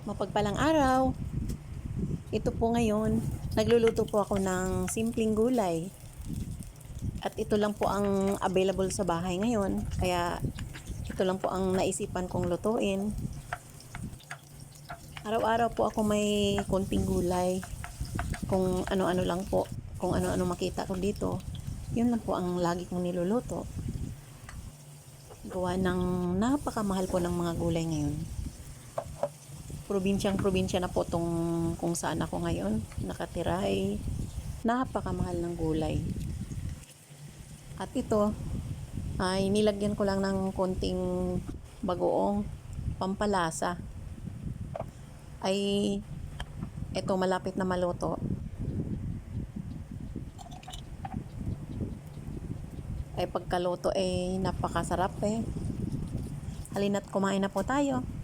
Mapagpalang araw. Ito po ngayon, nagluluto po ako ng simpleng gulay. At ito lang po ang available sa bahay ngayon. Kaya ito lang po ang naisipan kong lutuin. Araw-araw po ako may konting gulay. Kung ano-ano lang po. Kung ano-ano makita ko dito. Yun lang po ang lagi kong niluluto. Gawa ng napakamahal po ng mga gulay ngayon. Probinsyang-probinsya na po tong kung saan ako ngayon nakatira ay napakamahal ng gulay. At ito ay nilagyan ko lang ng konting bagoong pampalasa. Ay ito malapit na maluto. Ay pagkaluto ay napakasarap eh. Halina't kumain na po tayo.